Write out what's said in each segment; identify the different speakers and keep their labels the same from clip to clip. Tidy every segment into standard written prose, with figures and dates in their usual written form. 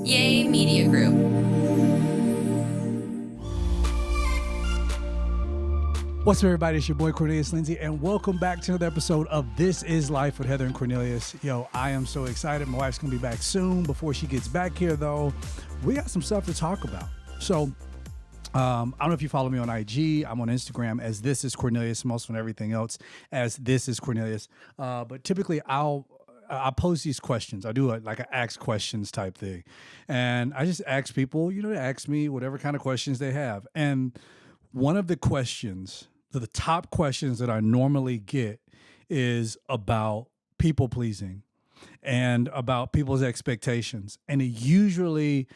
Speaker 1: Yay Media Group.
Speaker 2: What's up, everybody? It's your boy Cornelius Lindsay, and welcome back to another episode of This Is Life with Heather and Cornelius. Yo, I am so excited. My wife's gonna be back soon. Before she gets back here, though, we got some stuff to talk about. So, I don't know if you follow me on IG. I'm on Instagram as This Is Cornelius. I'm also on everything else as This Is Cornelius. But typically, I pose these questions. I do like an ask questions type thing, and I just ask people, to ask me whatever kind of questions they have. And one of the questions, the top questions that I normally get, is about people pleasing and about people's expectations, and it usually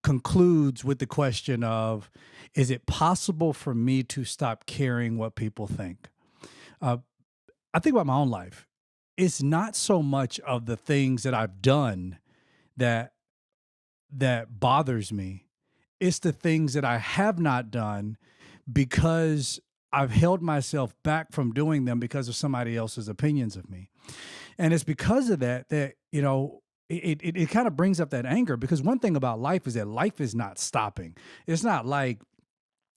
Speaker 2: concludes with the question of, is it possible for me to stop caring what people think? I think about my own life. It's not so much of the things that I've done that bothers me. It's the things that I have not done because I've held myself back from doing them because of somebody else's opinions of me. And it's because of that it kind of brings up that anger, because one thing about life is that life is not stopping. It's not like,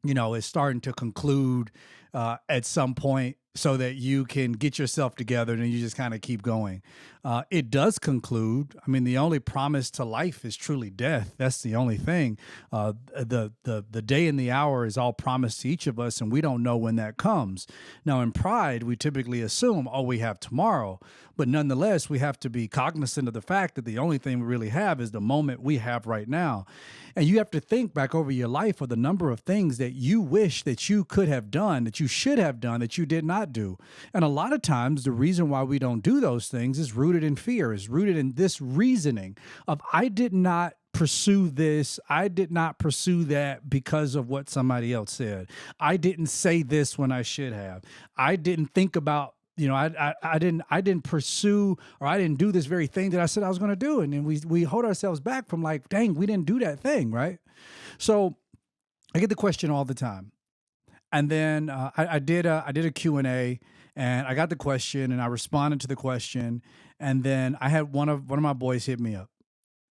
Speaker 2: it's starting to conclude at some point so that you can get yourself together and you just kind of keep going. It does conclude. I mean, the only promise to life is truly death. That's the only thing. The day and the hour is all promised to each of us, and we don't know when that comes. Now, in pride, we typically assume, we have tomorrow. But nonetheless, we have to be cognizant of the fact that the only thing we really have is the moment we have right now. And you have to think back over your life of the number of things that you wish that you could have done, that you should have done, that you did not do. And a lot of times, the reason why we don't do those things is rooted in fear, is rooted in this reasoning of, I did not pursue this. I did not pursue that because of what somebody else said. I didn't say this when I should have. I didn't think about, I didn't pursue, or I didn't do this very thing that I said I was going to do. And then we hold ourselves back from like, dang, we didn't do that thing, right? So I get the question all the time. And then I did a Q&A, and I got the question and I responded to the question. And then I had one of my boys hit me up,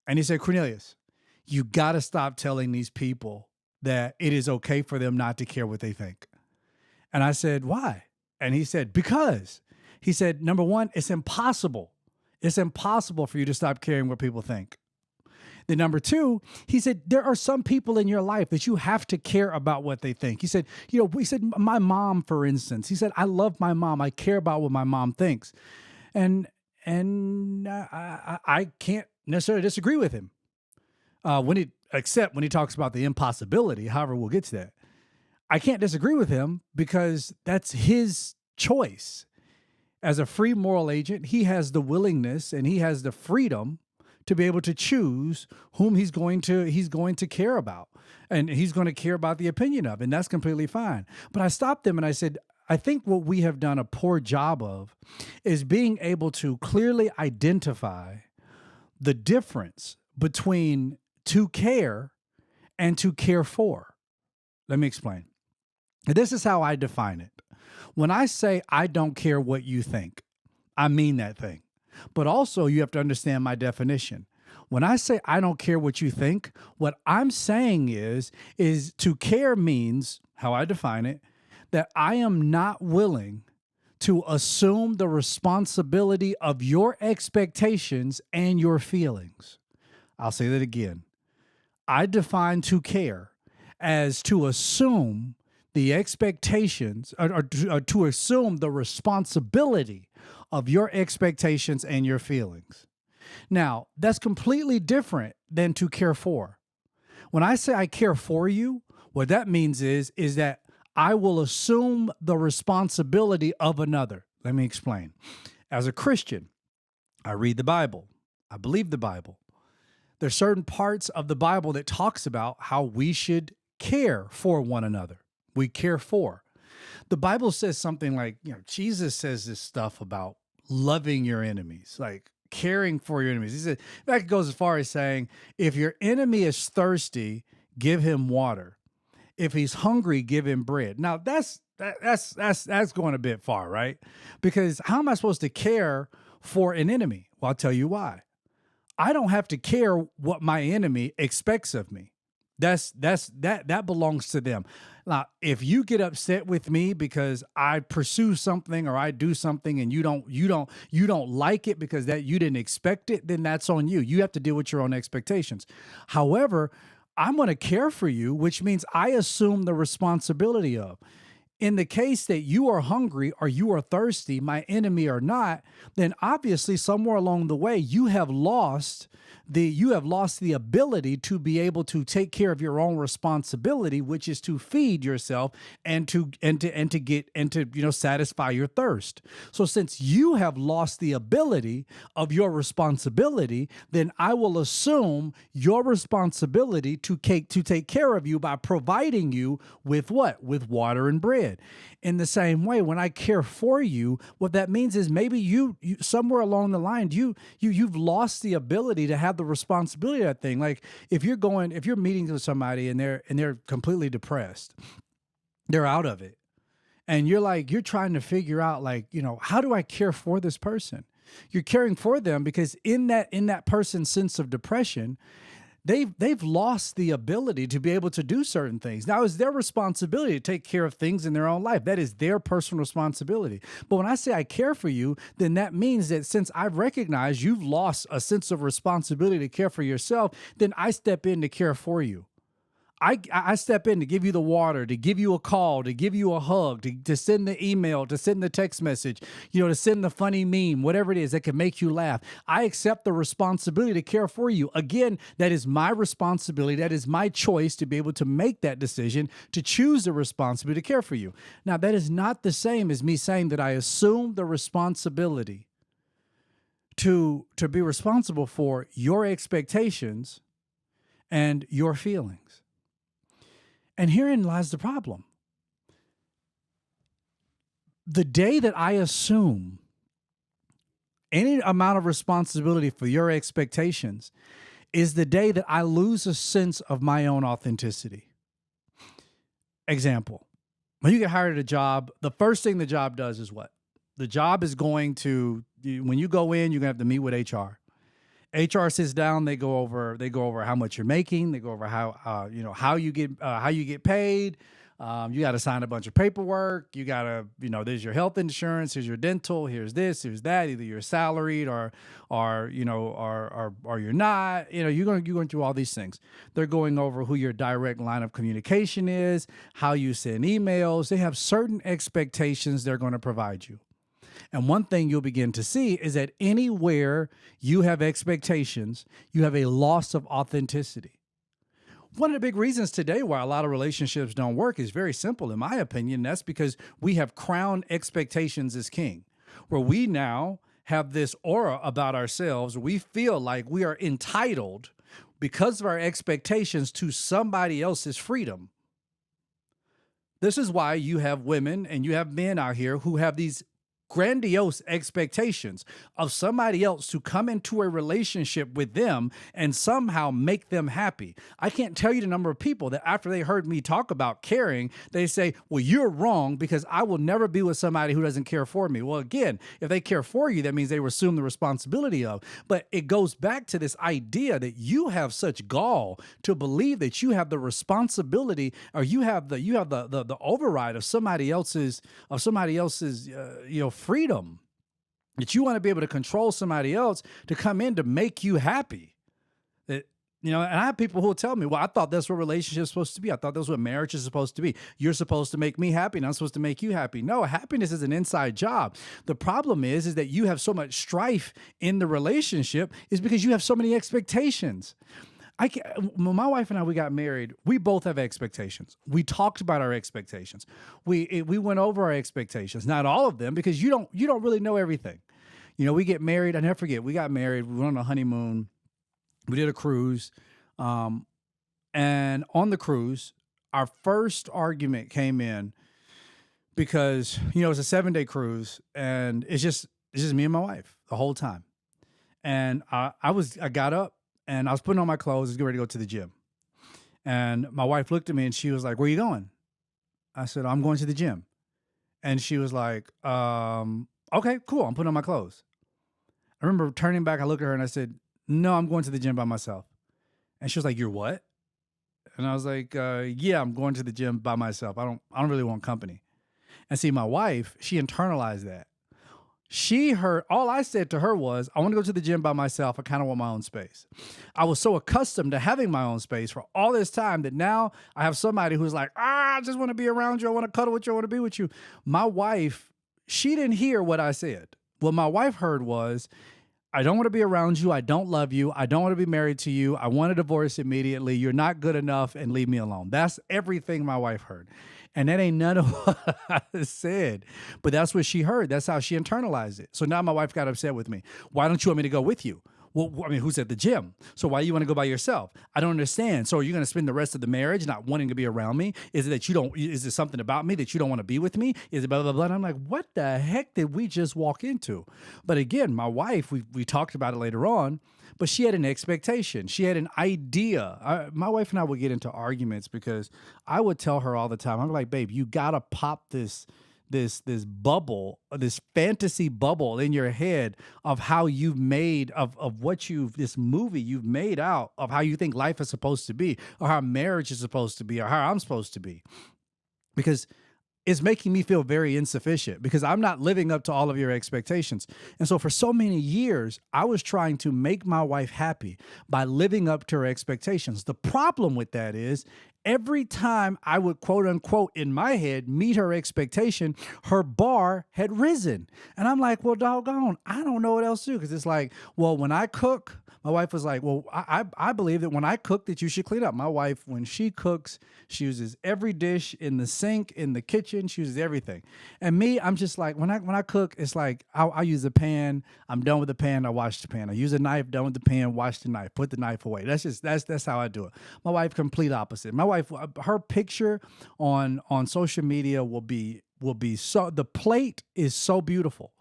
Speaker 2: and he said, Cornelius, you got to stop telling these people that it is okay for them not to care what they think. And I said, why? And he said, because. He said, number one, it's impossible. It's impossible for you to stop caring what people think. Then number two, he said, there are some people in your life that you have to care about what they think. He said, my mom, for instance, he said, I love my mom. I care about what my mom thinks. And I can't necessarily disagree with him when he talks about the impossibility. However, we'll get to that. I can't disagree with him because that's his choice. As a free moral agent, he has the willingness and he has the freedom to be able to choose whom he's going to care about, and he's going to care about the opinion of, and that's completely fine. But I stopped him and I said, I think what we have done a poor job of is being able to clearly identify the difference between to care and to care for. Let me explain. This is how I define it. When I say I don't care what you think, I mean that thing. But also you have to understand my definition. When I say I don't care what you think, what I'm saying is to care means, how I define it, that I am not willing to assume the responsibility of your expectations and your feelings. I'll say that again. I define to care as to assume the expectations, or to assume the responsibility of your expectations and your feelings. Now, that's completely different than to care for. When I say I care for you, what that means is that I will assume the responsibility of another. Let me explain. As a Christian, I read the Bible. I believe the Bible. There's certain parts of the Bible that talks about how we should care for one another. We care for. The Bible says something like, Jesus says this stuff about loving your enemies, like caring for your enemies. He said, in fact, it goes as far as saying, if your enemy is thirsty, give him water. If he's hungry, give him bread. Now that's going a bit far, right? Because how am I supposed to care for an enemy? Well, I'll tell you why. I don't have to care what my enemy expects of me. That belongs to them. Now, if you get upset with me because I pursue something or I do something and you don't like it because that you didn't expect it, then that's on you. You have to deal with your own expectations. However, I'm going to care for you, which means I assume the responsibility of. In the case that you are hungry or you are thirsty, my enemy or not, then obviously somewhere along the way you have lost the ability to be able to take care of your own responsibility, which is to feed yourself and to satisfy your thirst. So since you have lost the ability of your responsibility, then I will assume your responsibility to take care of you by providing you with what? With water and bread. In the same way, when I care for you, what that means is maybe you somewhere along the line you've lost the ability to have the responsibility of that thing. Like if you're meeting with somebody and they're completely depressed, they're out of it, and you're trying to figure out, like, how do I care for this person? You're caring for them because in that person's sense of depression, they've lost the ability to be able to do certain things. Now, it's their responsibility to take care of things in their own life. That is their personal responsibility. But when I say I care for you, then that means that since I've recognized you've lost a sense of responsibility to care for yourself, then I step in to care for you. I step in to give you the water, to give you a call, to give you a hug, to send the email, to send the text message, to send the funny meme, whatever it is that can make you laugh. I accept the responsibility to care for you. Again, that is my responsibility. That is my choice to be able to make that decision, to choose the responsibility to care for you. Now, that is not the same as me saying that I assume the responsibility to be responsible for your expectations and your feelings. And herein lies the problem. The day that I assume any amount of responsibility for your expectations is the day that I lose a sense of my own authenticity. Example, when you get hired at a job, the first thing the job does is what? The job is when you go in, you're going to have to meet with HR. HR sits down. They go over how much you're making. They go over how you get paid. You got to sign a bunch of paperwork. You got to, there's your health insurance. Here's your dental. Here's this. Here's that. Either you're salaried or you're not. You're going through all these things. They're going over who your direct line of communication is, how you send emails. They have certain expectations they're going to provide you. And one thing you'll begin to see is that anywhere you have expectations, you have a loss of authenticity. One of the big reasons today why a lot of relationships don't work is very simple, in my opinion. That's because we have crowned expectations as king, where we now have this aura about ourselves. We feel like we are entitled because of our expectations to somebody else's freedom. This is why you have women and you have men out here who have these grandiose expectations of somebody else to come into a relationship with them and somehow make them happy. I can't tell you the number of people that after they heard me talk about caring, they say, well, you're wrong because I will never be with somebody who doesn't care for me. Well, again, if they care for you, that means they assume the responsibility of. But it goes back to this idea that you have such gall to believe that you have the responsibility or you have the override of somebody else's freedom, that you want to be able to control somebody else to come in to make you happy. And I have people who will tell me, well, I thought that's what relationships are supposed to be. I thought that's what marriage is supposed to be. You're supposed to make me happy, and I'm supposed to make you happy. No, happiness is an inside job. The problem is that you have so much strife in the relationship is because you have so many expectations. When my wife and I, we got married, we both have expectations. We talked about our expectations. We went over our expectations, not all of them, because you don't really know everything. We get married. I never forget. We got married. We went on a honeymoon. We did a cruise. And on the cruise, our first argument came in because, it's a 7-day cruise and it's just me and my wife the whole time. And I got up and I was putting on my clothes, I was getting ready to go to the gym. And my wife looked at me and she was like, where are you going? I said, I'm going to the gym. And she was like, okay, cool. I'm putting on my clothes. I remember turning back, I looked at her and I said, no, I'm going to the gym by myself. And she was like, you're what? And I was like, yeah, I'm going to the gym by myself. I don't really want company. And see, my wife, she internalized that. She heard all I said to her was, I want to go to the gym by myself. I kind of want my own space. I was so accustomed to having my own space for all this time that now I have somebody who's like, I just want to be around you. I want to cuddle with you. I want to be with you. My wife, she didn't hear what I said. What my wife heard was, I don't want to be around you. I don't love you. I don't want to be married to you. I want a divorce immediately. You're not good enough and leave me alone. That's everything my wife heard. And that ain't none of what I said. But that's what she heard. That's how she internalized it. So now my wife got upset with me. Why don't you want me to go with you? Well, I mean, who's at the gym? So why you want to go by yourself? I don't understand. So are you going to spend the rest of the marriage not wanting to be around me? Is it that you don't, is there something about me that you don't want to be with me? Is it blah, blah, blah? And I'm like, what the heck did we just walk into? But again, my wife, we talked about it later on, but she had an expectation. She had an idea. My wife and I would get into arguments because I would tell her all the time, I'm like, babe, you got to pop this bubble, this fantasy bubble in your head of how you've made of what you've this movie you've made out of how you think life is supposed to be, or how marriage is supposed to be, or how I'm supposed to be. Because it's making me feel very insufficient because I'm not living up to all of your expectations. And so for so many years, I was trying to make my wife happy by living up to her expectations. The problem with that is every time I would quote unquote in my head meet her expectation, her bar had risen. And I'm like, well, doggone, I don't know what else to do. Because it's like, well, when I cook, my wife was like, well, I believe that when I cook that you should clean up. My wife, when she cooks, she uses every dish in the sink, in the kitchen. She uses everything. And me, I'm just like, when I cook, it's like I use a pan. I'm done with the pan. I wash the pan. I use a knife. Done with the pan. Wash the knife. Put the knife away. That's how I do it. My wife, complete opposite. My wife, her picture on social media will be so, the plate is so beautiful,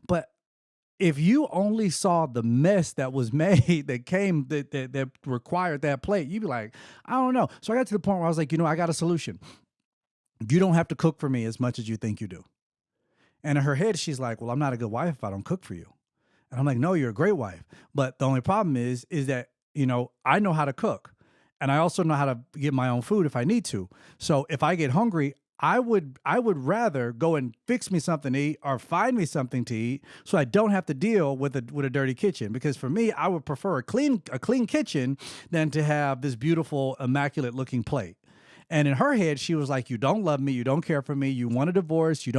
Speaker 2: but if you only saw the mess that was made that required that plate, you'd be like, I don't know. So I got to the point where I was like, I got a solution. You don't have to cook for me as much as you think you do. And in her head, she's like, well, I'm not a good wife if I don't cook for you. And I'm like, no, you're a great wife. But the only problem is that, I know how to cook. And I also know how to get my own food if I need to. So if I get hungry, I would rather go and fix me something to eat or find me something to eat so I don't have to deal with a dirty kitchen. Because for me, I would prefer a clean kitchen than to have this beautiful, immaculate looking plate. And in her head, she was like, you don't love me. You don't care for me. You want a divorce. You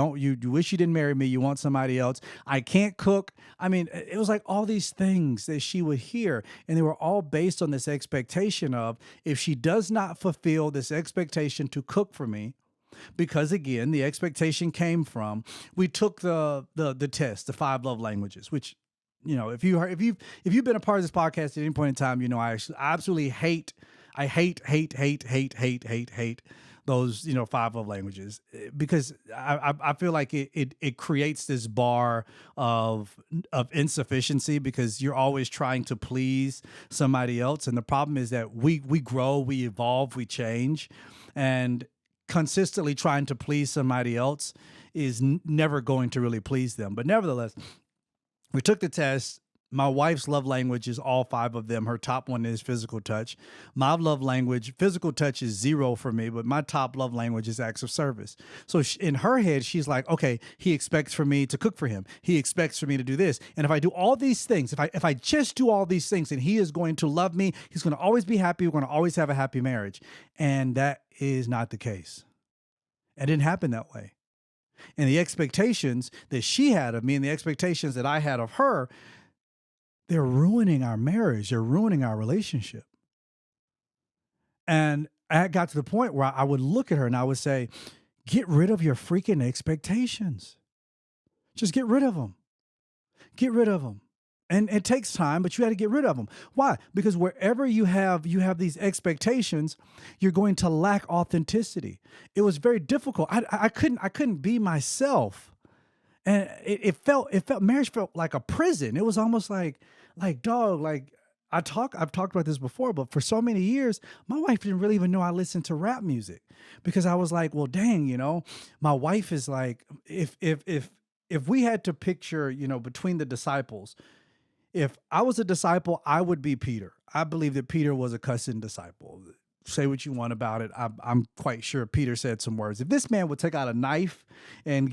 Speaker 2: wish you didn't marry me. You want somebody else. I can't cook. I mean, it was like all these things that she would hear. And they were all based on this expectation of, if she does not fulfill this expectation to cook for me, because again, the expectation came from, we took the test, the 5 love languages, which, if you've been a part of this podcast at any point in time, I absolutely hate those 5 love languages, because I feel like it creates this bar of insufficiency, because you're always trying to please somebody else. And the problem is that we grow, we evolve, we change, and consistently trying to please somebody else is never going to really please them. But nevertheless, we took the test. My wife's love language is all 5 of them. Her top one is physical touch. My love language, physical touch, is 0 for me, but my top love language is acts of service. So in her head, she's like, okay, he expects for me to cook for him. He expects for me to do this. And if I do all these things, if I just do all these things, then he is going to love me. He's going to always be happy. We're going to always have a happy marriage. And that is not the case. It didn't happen that way. And the expectations that she had of me and the expectations that I had of her, they're ruining our marriage. They're ruining our relationship. And I got to the point where I would look at her and I would say, get rid of your freaking expectations. Just get rid of them. Get rid of them. And it takes time, but you got to get rid of them. Why? Because wherever you have these expectations, you're going to lack authenticity. It was very difficult. I couldn't be myself. And marriage felt like a prison. It was almost like dog, like I've talked about this before, but for so many years, my wife didn't really even know I listened to rap music, because I was like, well, dang, my wife is like, if we had to picture, between the disciples, if I was a disciple, I would be Peter. I believe that Peter was a cussing disciple. Say what you want about it. I'm quite sure Peter said some words. If this man would take out a knife and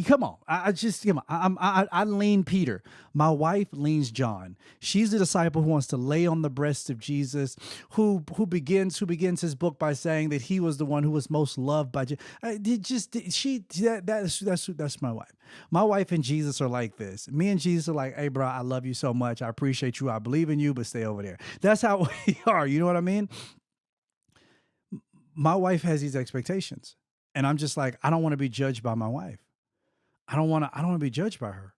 Speaker 2: come on, I just, I lean Peter. My wife leans John. She's a disciple who wants to lay on the breast of Jesus, who begins his book by saying that he was the one who was most loved by Jesus. That's my wife. My wife and Jesus are like this. Me and Jesus are like, hey, bro, I love you so much. I appreciate you. I believe in you, but stay over there. That's how we are. You know what I mean? My wife has these expectations, and I'm just like, I don't want to be judged by my wife. I don't want to be judged by her.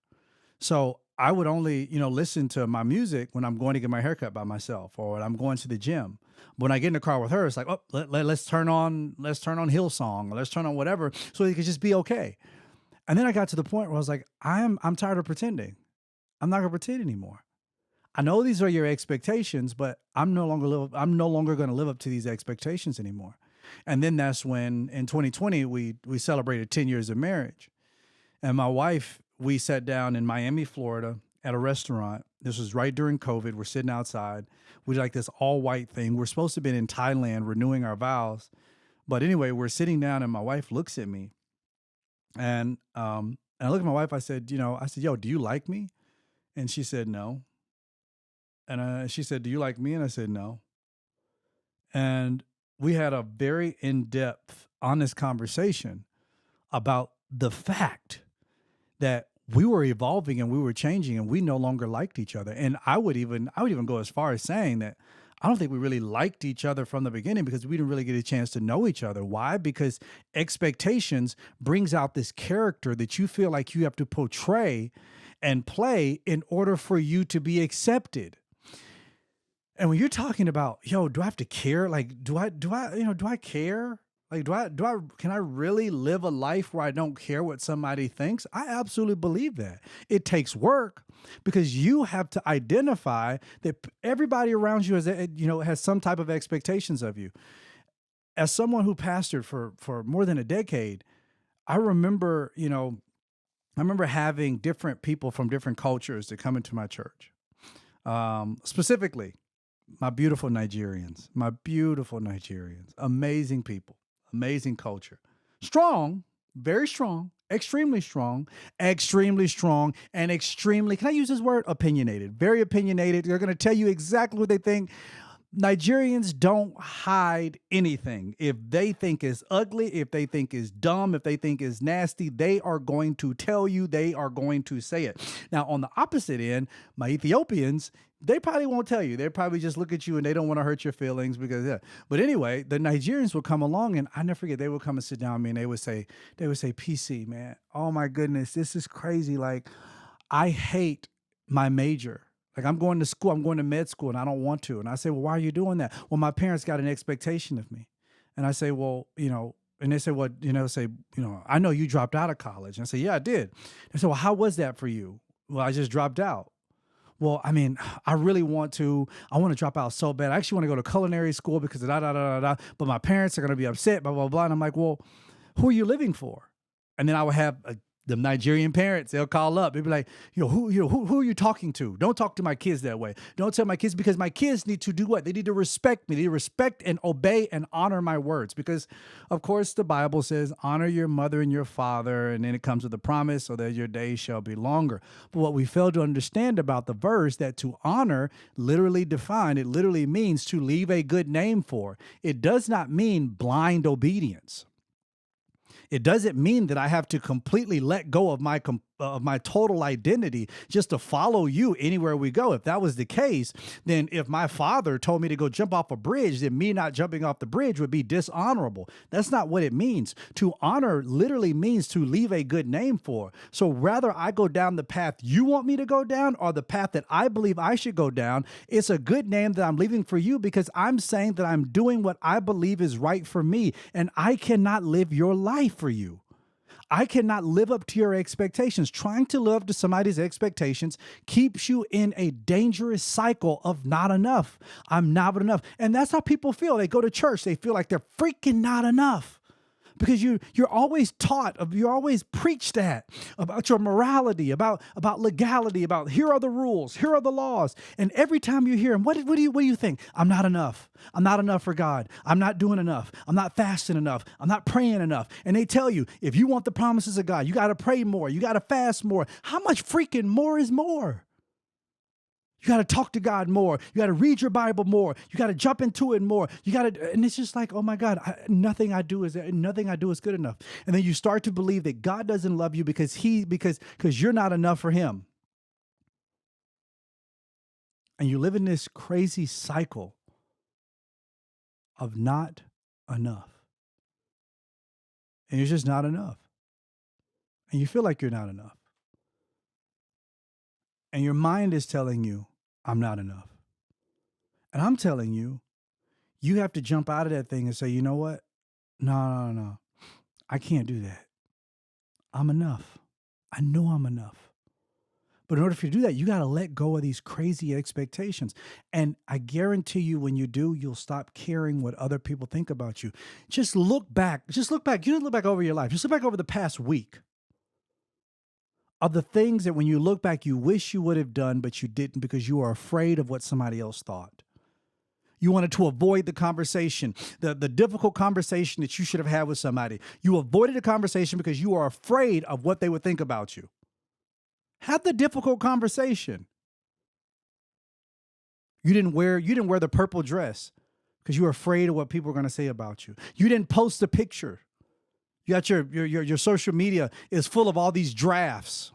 Speaker 2: So I would only, listen to my music when I'm going to get my haircut by myself or when I'm going to the gym. But when I get in the car with her, it's like, oh, let's turn on Hillsong, or let's turn on whatever, so it could just be okay. And then I got to the point where I was like, I'm tired of pretending. I'm not gonna pretend anymore. I know these are your expectations, but I'm no longer going to live up to these expectations anymore. And then that's when in 2020 we celebrated 10 years of marriage. And my wife, we sat down in Miami, Florida at a restaurant. This was right during COVID. We're sitting outside. We did like this all white thing. We're supposed to have been in Thailand renewing our vows. But anyway, we're sitting down and my wife looks at me and I look at my wife. I said, yo, do you like me? And she said, no. And she said, do you like me? And I said, no. And we had a very in-depth, honest conversation about the fact that we were evolving and we were changing and we no longer liked each other. And I would even go as far as saying that I don't think we really liked each other from the beginning because we didn't really get a chance to know each other. Why? Because expectations brings out this character that you feel like you have to portray and play in order for you to be accepted. And when you're talking about, yo, do I have to care? Like, do I care? Like, can I really live a life where I don't care what somebody thinks? I absolutely believe that. It takes work because you have to identify that everybody around you has some type of expectations of you. As someone who pastored for more than a decade, I remember having different people from different cultures that come into my church. Specifically, my beautiful Nigerians, amazing people, amazing culture, strong, very strong, extremely strong, and extremely, can I use this word? Opinionated, very opinionated. They're going to tell you exactly what they think. Nigerians don't hide anything. If they think it's ugly, if they think it's dumb, if they think it's nasty, they are going to tell you, they are going to say it. Now, on the opposite end, my Ethiopians, they probably won't tell you. They probably just look at you and they don't want to hurt your feelings because, yeah. But anyway, the Nigerians would come along and I never forget, they would come and sit down with me and they would say, PC, man, oh my goodness, this is crazy. Like, I hate my major. Like, I'm going to school, I'm going to med school and I don't want to. And I say, well, why are you doing that? Well, my parents got an expectation of me. And I say, well, and they say, well, I know you dropped out of college. And I say, yeah, I did. They say, well, how was that for you? Well, I just dropped out. Well, I mean, I want to drop out so bad. I actually want to go to culinary school because but my parents are going to be upset, blah, blah, blah. And I'm like, well, who are you living for? And then I would have the Nigerian parents, they'll call up. They'll be like, who are you talking to? Don't talk to my kids that way. Don't tell my kids, because my kids need to do what? They need to respect me. They need to respect and obey and honor my words. Because, of course, the Bible says, honor your mother and your father. And then it comes with a promise so that your days shall be longer. But what we fail to understand about the verse, that to honor, literally defined, it literally means to leave a good name for. It does not mean blind obedience. It doesn't mean that I have to completely let go of my total identity just to follow you anywhere we go. If that was the case, then if my father told me to go jump off a bridge, then me not jumping off the bridge would be dishonorable. That's not what it means. To honor literally means to leave a good name for. So rather I go down the path you want me to go down or the path that I believe I should go down, it's a good name that I'm leaving for you because I'm saying that I'm doing what I believe is right for me, and I cannot live your life for you. I cannot live up to your expectations. Trying to live up to somebody's expectations keeps you in a dangerous cycle of not enough. I'm not enough. And that's how people feel. They go to church. They feel like they're freaking not enough. because you're always taught, you're always preached at about your morality, about legality, about here are the rules, here are the laws. And every time you hear them, what do you think? I'm not enough. I'm not enough for God. I'm not doing enough. I'm not fasting enough. I'm not praying enough. And they tell you, if you want the promises of God, you got to pray more. You got to fast more. How much freaking more is more? You got to talk to God more. You got to read your Bible more. You got to jump into it more. You got to, and it's just like, oh my God, nothing I do is good enough. And then you start to believe that God doesn't love you because you're not enough for Him. And you live in this crazy cycle of not enough. And you're just not enough. And you feel like you're not enough. And your mind is telling you, I'm not enough. And I'm telling you, you have to jump out of that thing and say, you know what? No. I can't do that. I'm enough. I know I'm enough. But in order for you to do that, you got to let go of these crazy expectations. And I guarantee you, when you do, you'll stop caring what other people think about you. Just look back. You don't look back over your life. Just look back over the past week of the things that when you look back, you wish you would have done, but you didn't because you are afraid of what somebody else thought. You wanted to avoid the conversation, the difficult conversation that you should have had with somebody. You avoided the conversation because you are afraid of what they would think about you. Have the difficult conversation. You didn't wear the purple dress because you were afraid of what people were going to say about you. You didn't post a picture. You got your social media is full of all these drafts,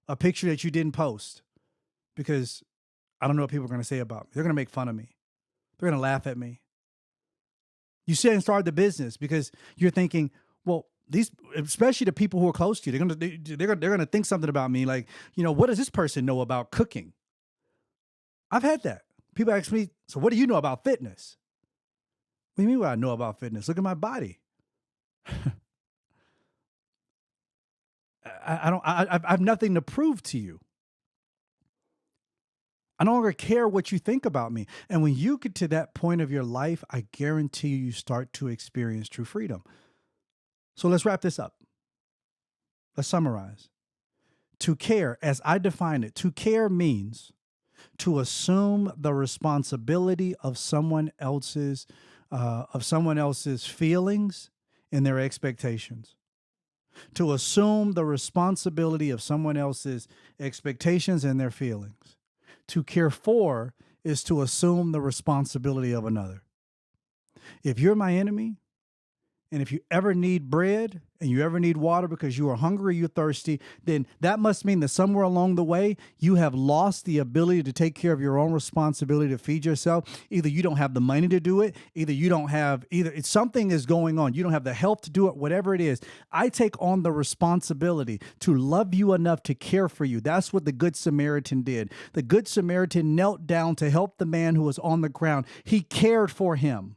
Speaker 2: a picture that you didn't post because I don't know what people are going to say about me. They're going to make fun of me. They're going to laugh at me. You sit and start the business because you're thinking, well, these, especially the people who are close to you, they're going to think something about me. Like, what does this person know about cooking? I've had that. People ask me, so what do you know about fitness? What do you mean what I know about fitness? Look at my body. I have nothing to prove to you. I no longer care what you think about me. And when you get to that point of your life, I guarantee you start to experience true freedom. So let's wrap this up. Let's summarize. To care, as I define it, to care means to assume the responsibility of someone else's feelings and their expectations. To assume the responsibility of someone else's expectations and their feelings. To care for is to assume the responsibility of another. If you're my enemy, and if you ever need bread and you ever need water because you are hungry, you're thirsty, then that must mean that somewhere along the way, you have lost the ability to take care of your own responsibility to feed yourself. Either you don't have the money to do it, something is going on. You don't have the help to do it, whatever it is. I take on the responsibility to love you enough to care for you. That's what the Good Samaritan did. The Good Samaritan knelt down to help the man who was on the ground. He cared for him,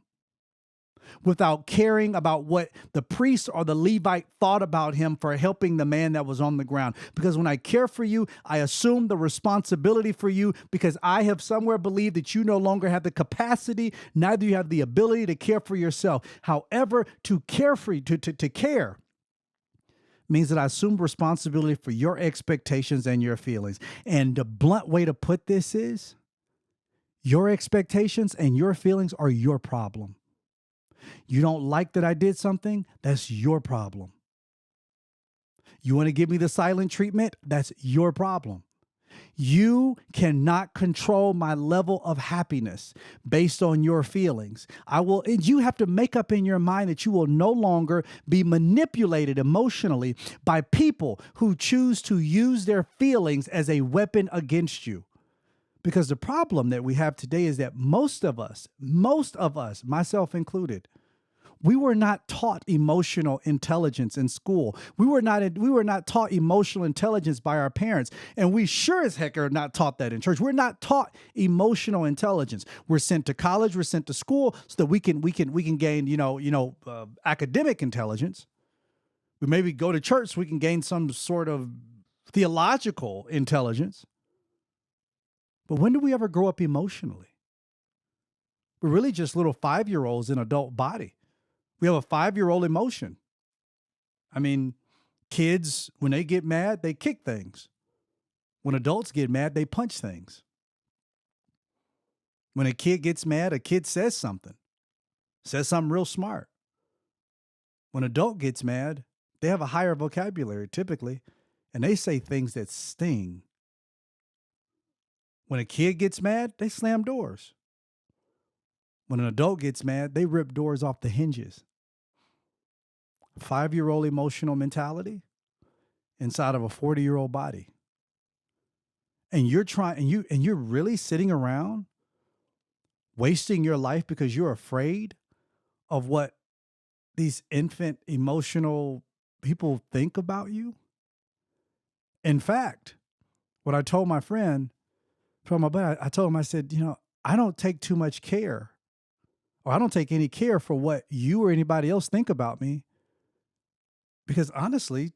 Speaker 2: without caring about what the priest or the Levite thought about him for helping the man that was on the ground. Because when I care for you, I assume the responsibility for you because I have somewhere believed that you no longer have the capacity, neither you have the ability to care for yourself. However, to care means that I assume responsibility for your expectations and your feelings. And the blunt way to put this is, your expectations and your feelings are your problem. You don't like that I did something? That's your problem. You want to give me the silent treatment? That's your problem. You cannot control my level of happiness based on your feelings. And you have to make up in your mind that you will no longer be manipulated emotionally by people who choose to use their feelings as a weapon against you. Because the problem that we have today is that most of us, myself included, we were not taught emotional intelligence in school. We were not taught emotional intelligence by our parents, and we sure as heck are not taught that in church. We're not taught emotional intelligence. We're sent to college, we're sent to school so that we can gain academic intelligence. We maybe go to church so we can gain some sort of theological intelligence. But when do we ever grow up emotionally? We're really just little 5-year-olds in adult body. We have a 5-year-old emotion. I mean, kids, when they get mad, they kick things. When adults get mad, they punch things. When a kid gets mad, a kid says something real smart. When an adult gets mad, they have a higher vocabulary typically, and they say things that sting. When a kid gets mad, they slam doors. When an adult gets mad, they rip doors off the hinges. 5-year-old emotional mentality inside of a 40-year-old body. And you're really sitting around wasting your life because you're afraid of what these infant emotional people think about you. In fact, what I told my friend from my buddy, I told him, I said, I don't take too much care, or I don't take any care for what you or anybody else think about me. Because honestly,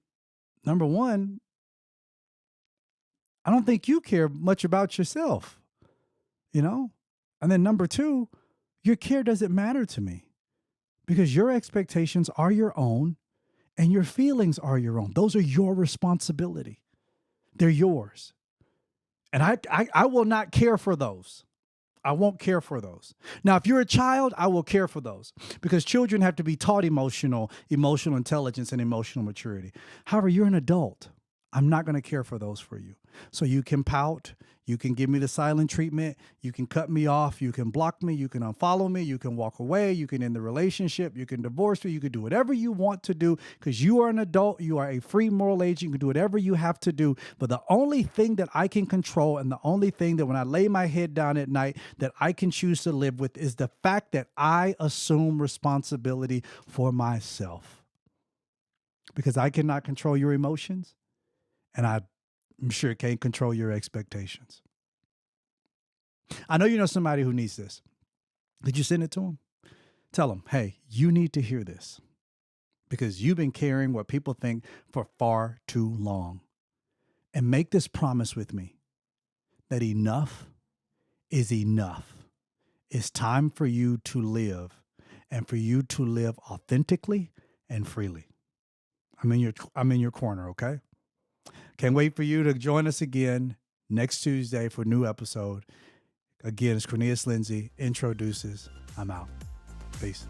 Speaker 2: number one, I don't think you care much about yourself, you know? And then number two, your care doesn't matter to me because your expectations are your own and your feelings are your own. Those are your responsibility. They're yours. And I will not care for those. I won't care for those. Now, if you're a child, I will care for those because children have to be taught emotional intelligence and emotional maturity. However, you're an adult. I'm not going to care for those for you. So you can pout. You can give me the silent treatment. You can cut me off. You can block me. You can unfollow me. You can walk away. You can end the relationship. You can divorce me. You can do whatever you want to do because you are an adult. You are a free moral agent. You can do whatever you have to do. But the only thing that I can control and the only thing that when I lay my head down at night that I can choose to live with is the fact that I assume responsibility for myself because I cannot control your emotions. And I'm sure it can't control your expectations. I know you know somebody who needs this. Did you send it to them? Tell them, hey, you need to hear this because you've been carrying what people think for far too long. And make this promise with me that enough is enough. It's time for you to live and for you to live authentically and freely. I'm in your corner, okay? Can't wait for you to join us again next Tuesday for a new episode. Again, it's Cornelius Lindsay, introduces. I'm out. Peace.